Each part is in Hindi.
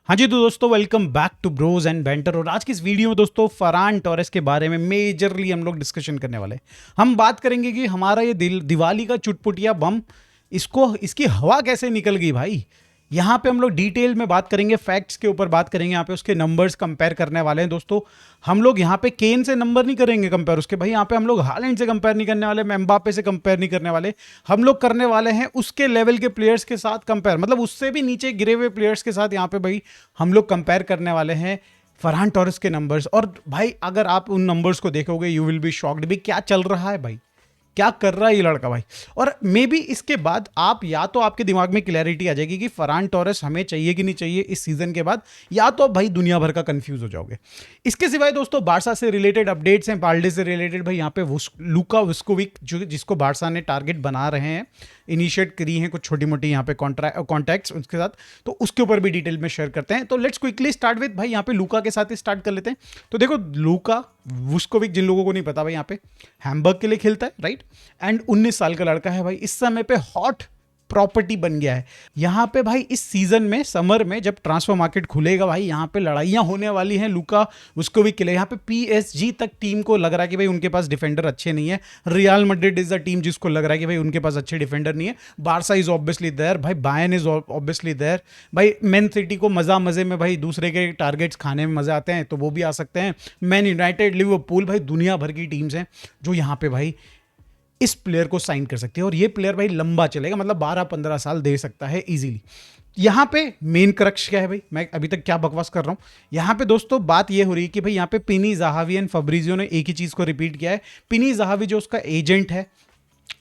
हाँ जी, तो दोस्तों welcome back to bros and banter. और आज की इस वीडियो में दोस्तों फरहान टोरेस के बारे में मेजरली हम लोग डिस्कशन करने वाले हैं। हम बात करेंगे कि हमारा ये दिवाली का चुटपुटिया बम, इसको इसकी हवा कैसे निकल गई भाई। यहाँ पे हम लोग डिटेल में बात करेंगे, फैक्ट्स के ऊपर बात करेंगे, यहाँ पे उसके नंबर्स कंपेयर करने वाले हैं दोस्तों। हम लोग यहाँ पे केन से नंबर नहीं करेंगे कंपेयर उसके, भाई यहाँ पे हम लोग हालैंड से कंपेयर नहीं करने वाले, एम्बापे से कंपेयर नहीं करने वाले। हम लोग करने वाले हैं उसके लेवल के प्लेयर्स के साथ कंपेयर, मतलब उससे भी नीचे गिरे हुए प्लेयर्स के साथ यहाँ पे भाई हम लोग कंपेयर करने वाले हैं फरहान टोरेस के नंबर्स। और भाई अगर आप उन नंबर्स को देखोगे यू विल बी शॉक्ड, भाई क्या चल रहा है भाई, क्या कर रहा है ये लड़का भाई। और मे बी इसके बाद आप या तो आपके दिमाग में क्लैरिटी आ जाएगी कि फरहान टोरेस हमें चाहिए कि नहीं चाहिए इस सीजन के बाद, या तो भाई दुनिया भर का कंफ्यूज हो जाओगे। इसके सिवाय दोस्तों बारसा से रिलेटेड अपडेट्स हैं, बाल्डे से रिलेटेड भाई यहाँ पे लूका विस्कोविक जिसको बारसा ने टारगेट बना रहे हैं, इनिशिएट करी हैं कुछ छोटी मोटी यहाँ पे कॉन्टैक्ट्स उसके साथ, तो उसके ऊपर भी डिटेल में शेयर करते हैं। तो लेट्स क्विकली स्टार्ट विद भाई यहाँ पे लूका के साथ ही स्टार्ट कर लेते हैं। तो देखो लूका वुस्कोविक, जिन लोगों को नहीं पता भाई, यहाँ पे हैम्बर्ग के लिए खेलता है राइट, एंड 19 साल का लड़का है भाई, इस समय पे हॉट प्रॉपर्टी बन गया है यहाँ पे भाई। इस सीजन में समर में जब ट्रांसफर मार्केट खुलेगा भाई, यहाँ पे लड़ाइयाँ होने वाली हैं लूका वुस्कोविक के लिए। यहाँ पे पीएसजी तक टीम को लग रहा है कि भाई उनके पास डिफेंडर अच्छे नहीं है, real Madrid is the team जिसको लग रहा है कि भाई उनके पास अच्छे डिफेंडर नहीं है, बारसा इज ऑब्वियसली देयर भाई, बायर्न इज ऑब्वियसली देयर भाई, मैन सिटी को मजे में भाई दूसरे के टारगेट्स खाने में मजे आते हैं तो वो भी आ सकते हैं, मैन यूनाइटेड, लिवरपूल, भाई दुनिया भर की टीम्स हैं जो यहाँ पे भाई इस प्लेयर को साइन कर सकती है। और ये प्लेयर भाई लंबा चलेगा, मतलब 12-15 साल दे सकता है इजीली। यहाँ पे मेन क्रक्स क्या है भाई, मैं अभी तक क्या बकवास कर रहा हूँ। यहाँ पे दोस्तों बात ये हो रही है कि भाई यहाँ पे पिनी ज़ाहावी एंड फब्रिजियो ने एक ही चीज़ को रिपीट किया है। पिनी ज़ाहावी जो उसका एजेंट है,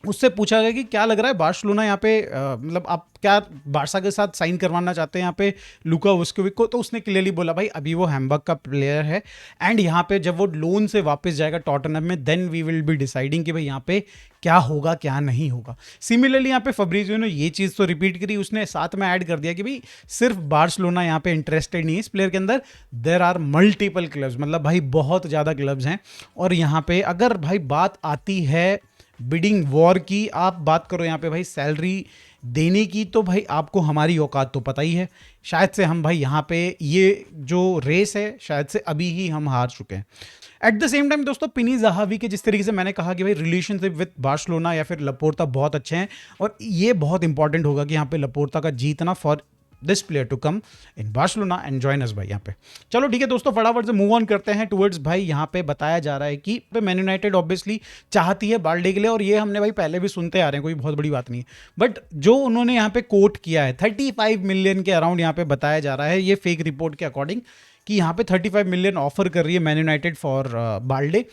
उससे पूछा गया कि क्या लग रहा है बार्सिलोना यहाँ पे मतलब आप क्या बारसा के साथ साइन करवाना चाहते हैं यहाँ पे लूका वुस्कोविक को, तो उसने क्लियरली बोला भाई अभी वो हैम्बर्ग का प्लेयर है एंड यहाँ पे जब वो लोन से वापस जाएगा टॉटनहम में, then we will be deciding कि भाई यहाँ पे क्या होगा क्या नहीं होगा। सिमिलरली यहाँ पे फब्रिजियो ने ये चीज़ तो रिपीट करी, उसने साथ में ऐड कर दिया कि भाई सिर्फ बार्सिलोना यहाँ पे इंटरेस्टेड नहीं है इस प्लेयर के अंदर, देर आर मल्टीपल क्लब्स, मतलब भाई बहुत ज़्यादा क्लब्स हैं। और यहाँ पे अगर भाई बात आती है बिडिंग वॉर की, आप बात करो यहाँ पे भाई सैलरी देने की, तो भाई आपको हमारी औकात तो पता ही है। शायद से हम भाई यहाँ पे ये जो रेस है शायद से अभी ही हम हार चुके हैं। एट द सेम टाइम दोस्तों पिनी ज़ाहावी के जिस तरीके से मैंने कहा कि भाई रिलेशनशिप विद बार्सिलोना या फिर लपोर्ता बहुत अच्छे हैं, और ये बहुत इंपॉर्टेंट होगा कि यहाँ पे लपोर्ता का जीतना for this player to come in Barcelona and join us भाई यहाँ पे। चलो ठीक है दोस्तों, फटाफट से मूव ऑन करते हैं टुवर्ड्स भाई यहाँ पे बताया जा रहा है कि मैन यूनाइटेड ऑब्वियसली चाहती है बाल्डे के लिए, और ये हमने भाई पहले भी सुनते आ रहे हैं, कोई बहुत बड़ी बात नहीं है। बट जो उन्होंने यहाँ पे कोट किया है 35 मिलियन के अराउंड यहाँ पे बताया जा रहा है, ये फेक रिपोर्ट के अकॉर्डिंग, कि यहाँ पे 35 मिलियन ऑफर कर रही है man United for Balde.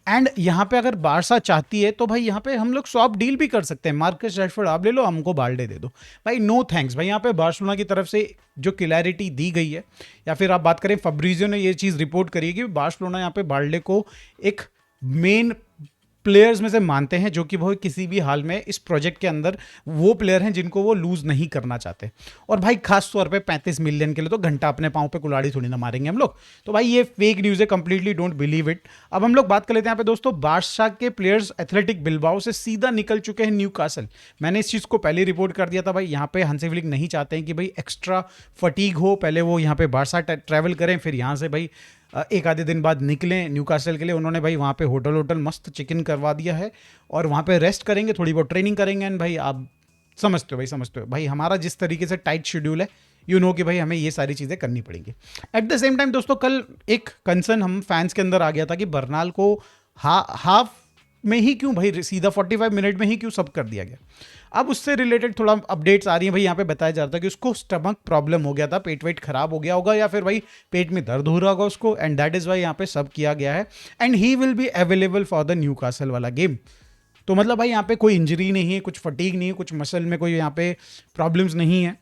And यहाँ पे अगर बारसा चाहती है तो भाई यहाँ पे हम लोग स्वैप डील भी कर सकते हैं, मार्कस रैशफोर्ड आप ले लो, हमको बाल्डे दे दो भाई, नो थैंक्स भाई। यहाँ पे बार्सिलोना की तरफ से जो क्लैरिटी दी गई है, या फिर आप बात करें फब्रिजियो ने ये चीज़ रिपोर्ट करी है कि बार्सिलोना यहाँ पे बाल्डे को एक मेन प्लेयर्स में से मानते हैं, जो कि वो किसी भी हाल में इस प्रोजेक्ट के अंदर वो प्लेयर हैं जिनको वो लूज नहीं करना चाहते। और भाई खास तौर पे 35 मिलियन के लिए तो घंटा अपने पाँव पे कुल्हाड़ी थोड़ी ना मारेंगे हम लोग। तो भाई ये फेक न्यूज़ है, कंप्लीटली डोंट बिलीव इट। अब हम लोग बात कर लेते हैं यहाँ पे दोस्तों, बारसा के प्लेयर्स एथलेटिक बिल्बाओ से सीधा निकल चुके हैं न्यूकासल। मैंने इस चीज़ को पहले रिपोर्ट कर दिया था भाई, यहाँ पे हंसी फ्लिक नहीं चाहते हैं कि भाई एक्स्ट्रा फटीग हो, पहले वो यहाँ पे बारसा ट्रैवल करें, फिर यहाँ से भाई एक आधे दिन बाद निकलें न्यूकासल के लिए। उन्होंने भाई वहाँ पे होटल मस्त चिकन करवा दिया है, और वहाँ पे रेस्ट करेंगे, थोड़ी बहुत ट्रेनिंग करेंगे। एंड भाई आप समझते हो भाई हमारा जिस तरीके से टाइट शेड्यूल है, यू नो कि भाई हमें ये सारी चीज़ें करनी पड़ेंगी। एट द सेम टाइम दोस्तों कल एक कंसर्न हम फैंस के अंदर आ गया था कि बर्नाल को हाफ में ही क्यों भाई सीधा 45 मिनट में ही क्यों सब कर दिया गया। अब उससे रिलेटेड थोड़ा अपडेट्स आ रही हैं भाई, यहाँ पे बताया जा रहा था कि उसको स्टमक प्रॉब्लम हो गया था, पेट वेट खराब हो गया होगा, या फिर भाई पेट में दर्द हो रहा होगा उसको, एंड दैट इज़ वाई यहाँ पे सब किया गया है। And he will be available for the Newcastle वाला गेम। तो मतलब भाई यहाँ पे कोई इंजरी नहीं है, कुछ फटीग नहीं है, कुछ मसल में कोई यहाँ पे प्रॉब्लम्स नहीं है,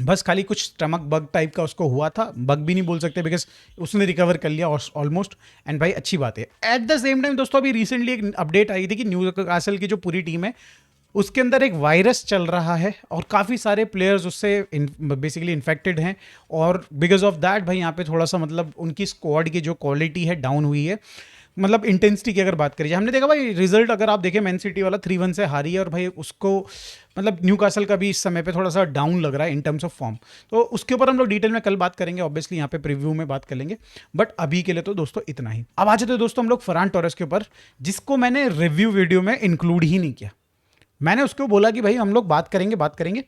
बस खाली कुछ स्टमक बग टाइप का उसको हुआ था। बग भी नहीं बोल सकते बिकॉज उसने रिकवर कर लिया ऑलमोस्ट, एंड भाई अच्छी बात है। एट द सेम टाइम दोस्तों अभी रिसेंटली एक अपडेट आई थी कि न्यूकासल की जो पूरी टीम है उसके अंदर एक वायरस चल रहा है, और काफ़ी सारे प्लेयर्स उससे बेसिकली इन्फेक्टेड हैं, और बिकॉज ऑफ दैट भाई यहाँ पे थोड़ा सा मतलब उनकी स्क्वाड की जो क्वालिटी है डाउन हुई है। मतलब इंटेंसिटी की अगर बात करिए, हमने देखा भाई रिजल्ट अगर आप देखें, मैन सिटी वाला 3-1 से हारी है और भाई उसको मतलब न्यूकासल का भी इस समय पे थोड़ा सा डाउन लग रहा है इन टर्म्स ऑफ फॉर्म। तो उसके ऊपर हम लोग डिटेल में कल बात करेंगे, ऑब्वियसली यहाँ पे प्रीव्यू में बात करेंगे, बट अभी के लिए तो दोस्तों इतना ही। अब आ जाते हैं दोस्तों हम लोग फरहान टोरेस के ऊपर, जिसको मैंने रिव्यू वीडियो में इंक्लूड ही नहीं किया। मैंने उसको बोला कि भाई हम लोग बात करेंगे।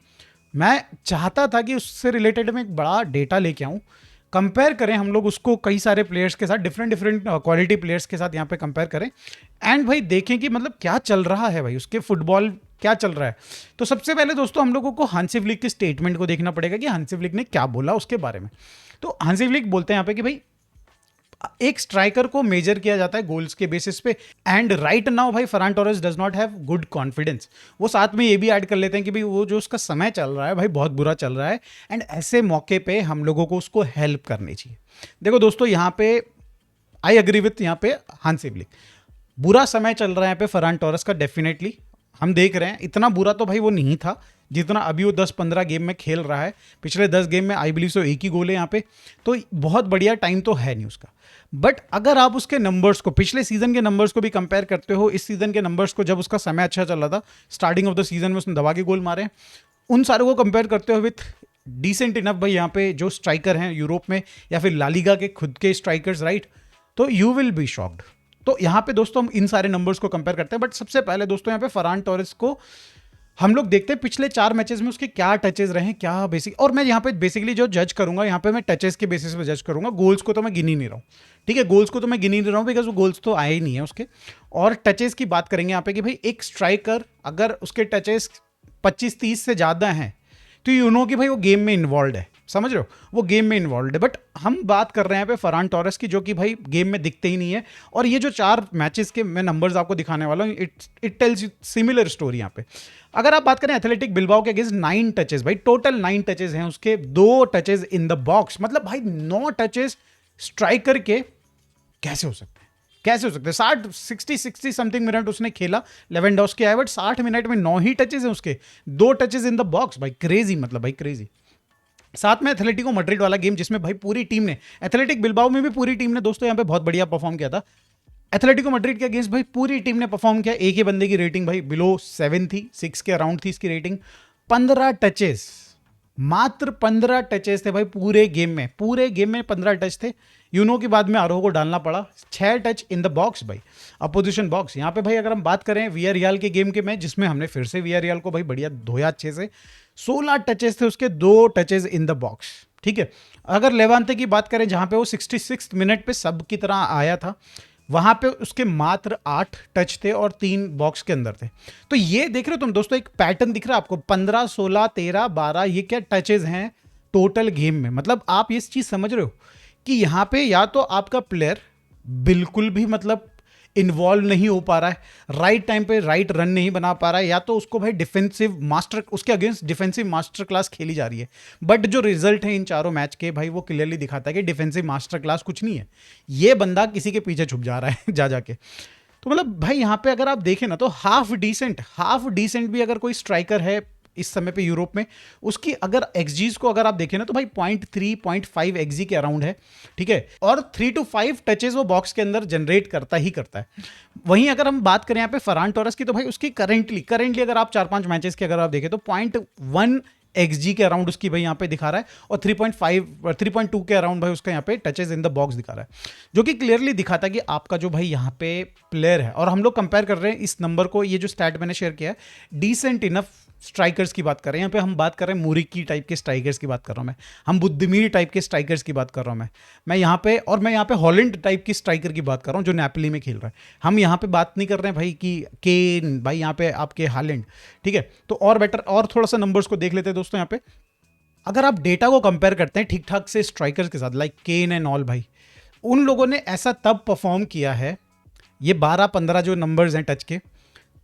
मैं चाहता था कि उससे रिलेटेड मैं एक बड़ा डेटा लेके आऊँ, कंपेयर करें हम लोग उसको कई सारे प्लेयर्स के साथ, डिफरेंट क्वालिटी प्लेयर्स के साथ यहाँ पे कंपेयर करें, एंड भाई देखें कि मतलब क्या चल रहा है भाई, उसके फुटबॉल क्या चल रहा है। तो सबसे पहले दोस्तों हम लोगों को हांसी फ्लिक के स्टेटमेंट को देखना पड़ेगा कि हांसी फ्लिक ने क्या बोला उसके बारे में। तो हांसी फ्लिक बोलते हैं यहाँ पे कि भाई एक स्ट्राइकर को मेजर किया जाता है गोल्स के बेसिस पे, एंड राइट नाउ भाई Farhan Torres does not have good confidence. वो साथ में ये भी ऐड कर लेते हैं कि भाई वो जो उसका समय चल रहा है भाई बहुत बुरा चल रहा है, एंड ऐसे मौके पे हम लोगों को उसको हेल्प करनी चाहिए। देखो दोस्तों यहाँ पे आई एग्री विथ यहाँ पे हांसी फ्लिक, बुरा समय चल रहा है यहाँ पे फरहान टोरेस का, डेफिनेटली हम देख रहे हैं। इतना बुरा तो भाई वो नहीं था जितना अभी वो 10-15 गेम में खेल रहा है। पिछले 10 गेम में आई बिलीव सो एक ही गोल है यहाँ पे, तो बहुत बढ़िया टाइम तो है नहीं उसका। बट अगर आप उसके नंबर्स को, पिछले सीजन के नंबर्स को भी कंपेयर करते हो इस सीजन के नंबर्स को, जब उसका समय अच्छा चल रहा था, स्टार्टिंग ऑफ द सीजन में उसने दबा के गोल मारे, उन सारों को कंपेयर करते हो विथ डिसेंट इनफ भाई यहाँ पे जो स्ट्राइकर हैं यूरोप में या फिर लालिगा के खुद के स्ट्राइकर्स, राइट, तो यू विल बी शॉक्ड। तो यहाँ पे दोस्तों हम इन सारे नंबर्स को कंपेयर करते हैं, बट सबसे पहले दोस्तों यहाँ पे फरहान टोरेस को हम लोग देखते हैं पिछले 4 मैचेस में उसके क्या टचेस रहे, क्या बेसिक, और मैं यहाँ पे बेसिकली जो जज करूंगा यहाँ पे मैं टचेस के बेसिस पे जज करूंगा, गोल्स को तो मैं गिन ही नहीं रहा हूँ, ठीक है, गोल्स को तो मैं गिन ही नहीं रहा हूँ बिकॉज वो गोल्स तो आए ही नहीं है उसके। और टचेस की बात करेंगे यहाँ पे कि भाई एक स्ट्राइकर अगर उसके टचेस 25-30 से ज़्यादा हैं तो यू नो कि भाई वो गेम में इन्वॉल्व है, समझ रहे हो, वो गेम में इन्वॉल्व है। बट हम बात कर रहे हैं पे फरहान टोरेस की, जो कि भाई गेम में दिखते ही नहीं है। और ये जो 4 मैचेस के मैं नंबर्स आपको दिखाने वाला हूँ, इट टेल्स सिमिलर स्टोरी यहाँ पे। अगर आप बात करें एथलेटिक बिल्बाओ के अगेंस्ट 9 टचेस, भाई टोटल 9 टचेस हैं उसके, 2 टचेस इन द बॉक्स, मतलब भाई 9 टचेस स्ट्राइकर के कैसे हो सकते हैं, कैसे हो सकते हैं। 60 समथिंग मिनट उसने खेला, लेवेंडोव्स्की आया, बट 60 मिनट में 9 ही टचेस हैं उसके, 2 टचेस इन द बॉक्स, भाई क्रेजी, मतलब भाई क्रेजी। साथ में एथलेटिको मैड्रिड वाला गेम जिसमें भाई पूरी टीम ने, एथलेटिक बिल्बाओ में भी पूरी टीम ने दोस्तों यहाँ पे बहुत बढ़िया परफॉर्म किया था। एथलेटिको मैड्रिड के अगेंस्ट भाई पूरी टीम ने परफॉर्म किया, एक ही बंदे की रेटिंग भाई बिलो 7 थी, 6 के अराउंड थी इसकी रेटिंग। 15 टचेस, मात्र 15 टचेस थे भाई पूरे गेम में 15 टच थे। यूनो के बाद में आरोह को डालना पड़ा, 6 टच इन द बॉक्स भाई, अपोजिशन बॉक्स। यहाँ पे भाई अगर हम बात करें वियारियल के गेम के में, जिसमें हमने फिर से वियारियल को भाई बढ़िया धोया अच्छे से, 16 टचेस थे उसके, 2 टचेस इन द बॉक्स, ठीक है। अगर लेवांते की बात करें जहां पे वो 66 मिनट पे सब की तरह आया था, वहां पे उसके मात्र 8 टच थे और 3 बॉक्स के अंदर थे। तो ये देख रहे हो तुम दोस्तों, एक पैटर्न दिख रहा है आपको, 15, 16, 13, 12, ये क्या टचेस हैं टोटल गेम में। मतलब आप ये चीज समझ रहे हो कि यहाँ पे या तो आपका प्लेयर बिल्कुल भी मतलब इन्वॉल्व नहीं हो पा रहा है, राइट टाइम पे राइट रन नहीं बना पा रहा है, या तो उसको भाई डिफेंसिव मास्टर, उसके अगेंस्ट डिफेंसिव मास्टर क्लास खेली जा रही है। बट जो रिजल्ट है इन चारों मैच के भाई वो क्लियरली दिखाता है कि डिफेंसिव मास्टर क्लास कुछ नहीं है, ये बंदा किसी के पीछे छुप जा रहा है जा जाके। तो मतलब भाई यहाँ पे अगर आप देखें ना तो हाफ डिसेंट भी अगर कोई स्ट्राइकर है इस समय पे यूरोप में, उसकी अगर एक्सजीज को अगर आप देखें ना तो भाई 0.3 0.5 एक्सजी के अराउंड है, ठीक है, और 3 to 5 टचेस वो बॉक्स के अंदर जनरेट करता है। वहीं अगर हम बात करें यहाँ पे फरहान टोरेस की, तो भाई उसकी करेंटली अगर आप 4-5 मैचेस के अगर आप देखें तो 0.1 एक्सजी के अराउंड उसकी भाई यहाँ पे दिखा रहा है, और 3.2 के अराउंड भाई उसका यहाँ पे टचेस इन द बॉक्स दिखा रहा है, जो कि क्लियरली दिखाता है कि आपका जो भाई यहाँ पे प्लेयर है। और हम लोग कंपेयर कर रहे हैं इस नंबर को, ये जो स्टैट मैंने शेयर किया है, डिसेंट इनफ स्ट्राइकर्स की बात कर रहे हैं यहाँ पे, हम बात कर रहे हैं मुरिकी टाइप के स्ट्राइकर्स की बात कर रहा हूँ मैं, हम बुद्धिमीर टाइप के स्ट्राइकर्स की बात कर रहा हूँ मैं यहाँ पे, और मैं यहाँ पे हॉलैंड टाइप की स्ट्राइकर की बात कर रहा हूँ जो नेपोली में खेल रहा है। हम यहाँ पे बात नहीं कर रहे हैं भाई कि केन, भाई यहाँ पे आपके हालैंड, ठीक है। तो और बेटर और थोड़ा सा नंबर्स को देख लेते हैं दोस्तों। यहाँ पे अगर आप डेटा को कंपेयर करते हैं ठीक ठाक से स्ट्राइकर्स के साथ, लाइक केन एंड ऑल, भाई उन लोगों ने ऐसा तब परफॉर्म किया है, ये 12-15 जो नंबर्स हैं टच के,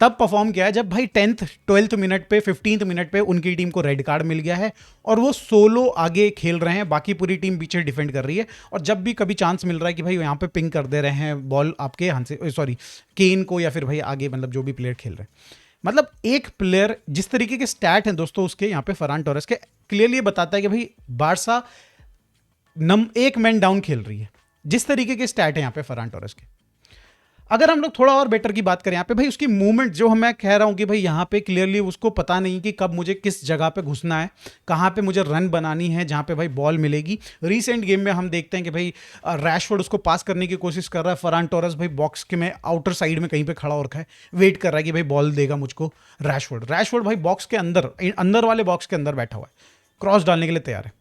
तब परफॉर्म किया है जब भाई 10th 12th मिनट पे 15th मिनट पे उनकी टीम को रेड कार्ड मिल गया है और वो सोलो आगे खेल रहे हैं, बाकी पूरी टीम पीछे डिफेंड कर रही है। और जब भी कभी चांस मिल रहा है कि भाई यहाँ पे पिंग कर दे रहे हैं बॉल आपके हाथ से, सॉरी केन को, या फिर भाई आगे मतलब जो भी प्लेयर खेल रहे हैं। मतलब एक प्लेयर जिस तरीके के स्टैट हैं दोस्तों उसके यहाँ पे फरहान टोरेस के, क्लियरली बताता है कि भाई बारसा एक मैन डाउन खेल रही है, जिस तरीके के स्टैट है यहाँ पे फरहान टोरेस के। अगर हम लोग थोड़ा और बेटर की बात करें यहाँ पे भाई, उसकी मूवमेंट जो मैं कह रहा हूँ कि भाई यहाँ पे क्लियरली उसको पता नहीं कि कब मुझे किस जगह पे घुसना है, कहाँ पे मुझे रन बनानी है, जहाँ पे भाई बॉल मिलेगी। रीसेंट गेम में हम देखते हैं कि भाई रैशफोर्ड उसको पास करने की कोशिश कर रहा है, फरान टोरेस भाई बॉक्स के में आउटर साइड में कहीं पे खड़ा हो रखा है, वेट कर रहा है कि भाई बॉल देगा मुझको रैशफोर्ड भाई बॉक्स के अंदर वाले बॉक्स के अंदर बैठा हुआ है, क्रॉस डालने के लिए तैयार है।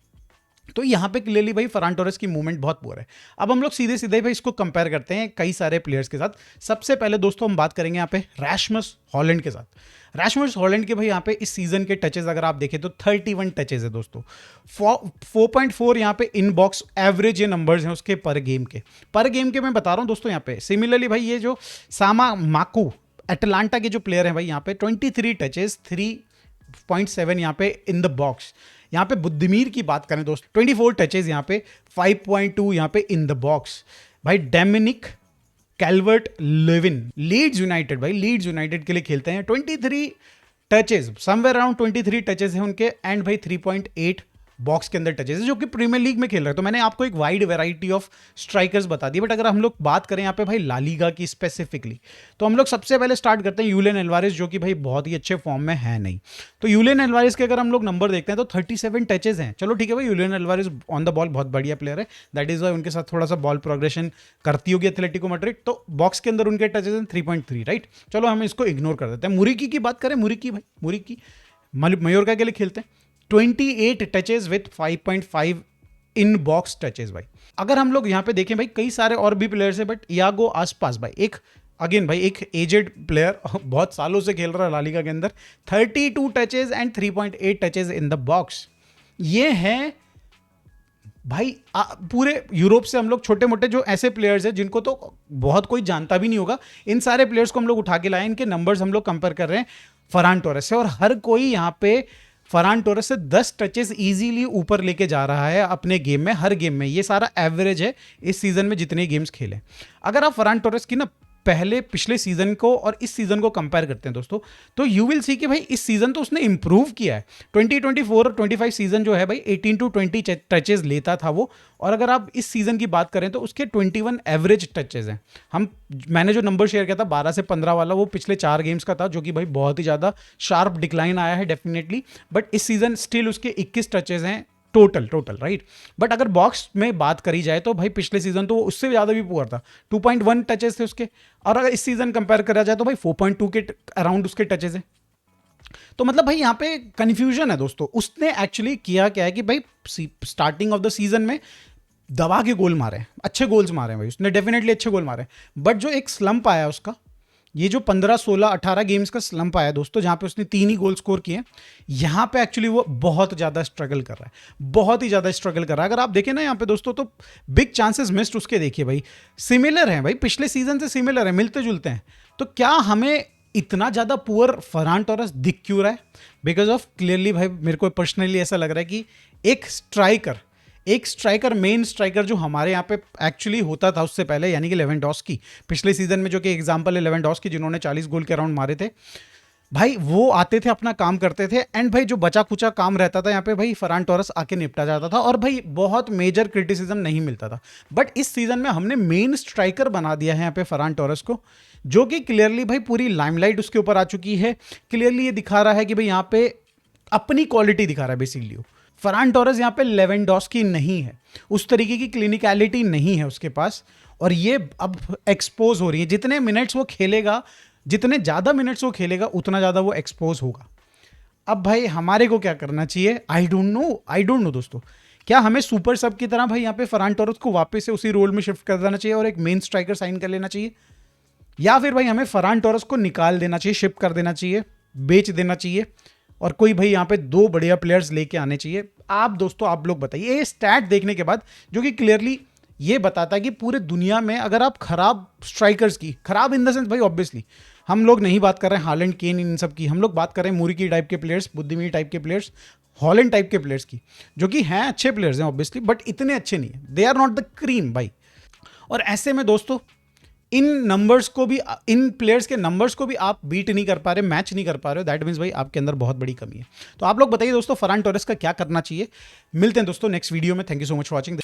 तो यहाँ पे क्लियरली भाई फरान टोरेस की मूवमेंट बहुत पुअर है। अब हम लोग सीधे सीधे भाई इसको कंपेयर करते हैं कई सारे प्लेयर्स के साथ। सबसे पहले दोस्तों हम बात करेंगे यहाँ पे रैशमस हॉलैंड के साथ। रैशमस हॉलैंड के भाई यहाँ पे इस सीजन के टचेस अगर आप देखें तो 31 टचेस है दोस्तों, 4.4 यहाँ पे इन बॉक्स एवरेज ये नंबर्स हैं उसके पर गेम के मैं बता रहा हूँ दोस्तों। यहाँ पे सिमिलरली भाई ये जो सामा माकू एटलांटा के जो प्लेयर हैं भाई, यहाँ पे 23 टचेस, 3.7 यहाँ पे इन द बॉक्स। यहाँ पे बुद्धिमीर की बात करें दोस्त, 24 टचेस यहाँ पे, 5.2 यहाँ पे इन द बॉक्स। भाई Dominic Calvert Lewin Leeds United के लिए खेलते हैं, 23 टचेस, समवेयर अराउंड 23 टचेस हैं उनके, एंड भाई 3.8 बॉक्स के अंदर टचेस है, जो कि प्रीमियर लीग में खेल रहे हैं। तो मैंने आपको एक वाइड वैरायटी ऑफ स्ट्राइकर्स बता दी, बट अगर हम लोग बात करें यहाँ पे भाई ला लीगा की स्पेसिफिकली, तो हम लोग सबसे पहले स्टार्ट करते हैं यूलियन एल्वारेज, जो कि भाई बहुत ही अच्छे फॉर्म में है नहीं। तो यूलियन एल्वारेज के अगर हम लोग नंबर देखते हैं तो 37 टचेस हैं। चलो ठीक है भाई, Julian Alvarez on the ball बहुत बढ़िया प्लेयर है, दैट इज वाई उनके साथ थोड़ा सा बॉल प्रोग्रेशन करती होगी एथलेटिको मैड्रिड। तो बॉक्स के अंदर उनके टचेस हैं 3.3, राइट। चलो हम इसको इग्नोर कर देते हैं। मुरिकी की बात करें, मुरिकी मयोर्का के लिए खेलते हैं, 28 touches with 5.5 in box touches भाई। अगर हम लोग यहाँ पे देखें भाई, कई सारे और भी प्लेयर्स हैं, बट यागो आसपास भाई एक एजेड प्लेयर बहुत सालों से खेल रहा है ला लीगा के अंदर, 32 touches and 3.8 touches in the box. ये हैं भाई पूरे यूरोप से हम लोग छोटे मोटे जो ऐसे प्लेयर्स हैं जिनको तो बहुत कोई जानता भी नहीं होगा, इन सारे प्लेयर्स को हम लोग उठा के लाए, इनके नंबर्स हम लोग कंपेयर कर रहे हैं फरान टोरेस से, और हर कोई यहाँ पे फरान टोरेस से 10 टचेस इजीली ऊपर लेके जा रहा है अपने गेम में, हर गेम में। ये सारा एवरेज है इस सीजन में जितने गेम्स खेले। अगर आप फरान टोरेस की ना पिछले सीजन को और इस सीजन को कंपेयर करते हैं दोस्तों, तो यू विल सी कि भाई इस सीजन तो उसने इंप्रूव किया है। 2024 और 25 सीजन जो है भाई 18 to 20 टचेस लेता था वो, और अगर आप इस सीजन की बात करें तो उसके 21 एवरेज टचेस हैं। मैंने जो नंबर शेयर किया था 12 से 15 वाला, वो पिछले 4 गेम्स का था, जो कि भाई बहुत ही ज़्यादा शार्प डिक्लाइन आया है डेफिनेटली, बट इस सीजन स्टिल उसके 21 टचेस हैं टोटल, राइट। बट अगर बॉक्स में बात करी जाए तो भाई पिछले सीजन तो वो उससे ज़्यादा भी पुअर था, 2.1 टचेस थे उसके, और अगर इस सीजन कंपेयर करा जाए तो भाई 4.2 के अराउंड उसके टचेस हैं। तो मतलब भाई यहाँ पे कंफ्यूजन है दोस्तों। उसने एक्चुअली किया क्या है कि भाई स्टार्टिंग ऑफ द सीजन में दबा के गोल मारे, अच्छे गोल्स मारे भाई उसने, डेफिनेटली अच्छे गोल मारे, बट जो एक स्लंप आया उसका, ये जो 15, 16, 18 गेम्स का स्लंप आया दोस्तों, जहाँ पे उसने 3 ही गोल स्कोर किए, यहाँ पे एक्चुअली वो बहुत ज़्यादा स्ट्रगल कर रहा है, बहुत ही ज़्यादा स्ट्रगल कर रहा है। अगर आप देखें ना यहाँ पे दोस्तों, तो बिग चांसेस मिस्ड उसके देखिए भाई, सिमिलर हैं भाई, पिछले सीजन से सिमिलर है, मिलते जुलते हैं। तो क्या हमें इतना ज़्यादा पुअर फरान टोरेस दिख क्यों रहा है? बिकॉज ऑफ क्लियरली भाई मेरे को पर्सनली ऐसा लग रहा है कि एक स्ट्राइकर मेन स्ट्राइकर जो हमारे यहाँ पे एक्चुअली होता था उससे पहले, यानी कि लेवेंडोस्की, पिछले सीजन में जो कि एग्जांपल है लेवेंडोस्की, जिन्होंने 40 गोल के अराउंड मारे थे भाई, वो आते थे अपना काम करते थे, एंड भाई जो बचा कुचा काम रहता था यहाँ पे भाई फरान टोरेस आके निपटा जाता था, और भाई बहुत मेजर क्रिटिसिज्म नहीं मिलता था। बट इस सीजन में हमने मेन स्ट्राइकर बना दिया है यहाँ पे फरान टोरेस को, जो कि क्लियरली भाई पूरी लाइमलाइट उसके ऊपर आ चुकी है। क्लियरली ये दिखा रहा है कि भाई यहाँ पे अपनी क्वालिटी दिखा रहा है बेसिकली। फरान टोरेस यहाँ पे लेवेंडोस्की नहीं है, उस तरीके की क्लिनिकलिटी नहीं है उसके पास, और ये अब एक्सपोज हो रही है। जितने मिनट्स वो खेलेगा, जितने ज़्यादा मिनट्स वो खेलेगा, उतना ज़्यादा वो एक्सपोज होगा। अब भाई हमारे को क्या करना चाहिए? आई डोंट नो दोस्तों। क्या हमें सुपर सब की तरह भाई यहाँ पे फरान टोरेस को वापस से उसी रोल में शिफ्ट कर देना चाहिए और एक मेन स्ट्राइकर साइन कर लेना चाहिए, या फिर भाई हमें फरान टोरेस को निकाल देना चाहिए, शिफ्ट कर देना चाहिए, बेच देना चाहिए, और कोई भाई यहाँ पे 2 बढ़िया प्लेयर्स लेके आने चाहिए? आप दोस्तों, आप लोग बताइए। ये स्टैट देखने के बाद जो कि क्लियरली ये बताता है कि पूरे दुनिया में अगर आप खराब स्ट्राइकर्स की, खराब इन द सेंस भाई ऑब्वियसली हम लोग नहीं बात कर रहे हैं हालैंड, केन, इन सब की, हम लोग बात कर रहे हैं मुरिकी टाइप के प्लेयर्स, बुद्धिमीर टाइप के प्लेयर्स, हॉलैंड टाइप के प्लेयर्स की, जो कि हैं अच्छे प्लेयर्स हैं ऑब्वियसली, बट इतने अच्छे नहीं है, they are not the cream भाई। और ऐसे में दोस्तों इन नंबर्स को भी, इन प्लेयर्स के नंबर्स को भी आप बीट नहीं कर पा रहे, मैच नहीं कर पा रहे हो, दैट मीन्स भाई आपके अंदर बहुत बड़ी कमी है। तो आप लोग बताइए दोस्तों, फरान टोरेस का क्या करना चाहिए? मिलते हैं दोस्तों नेक्स्ट वीडियो में। Thank you so much for watching.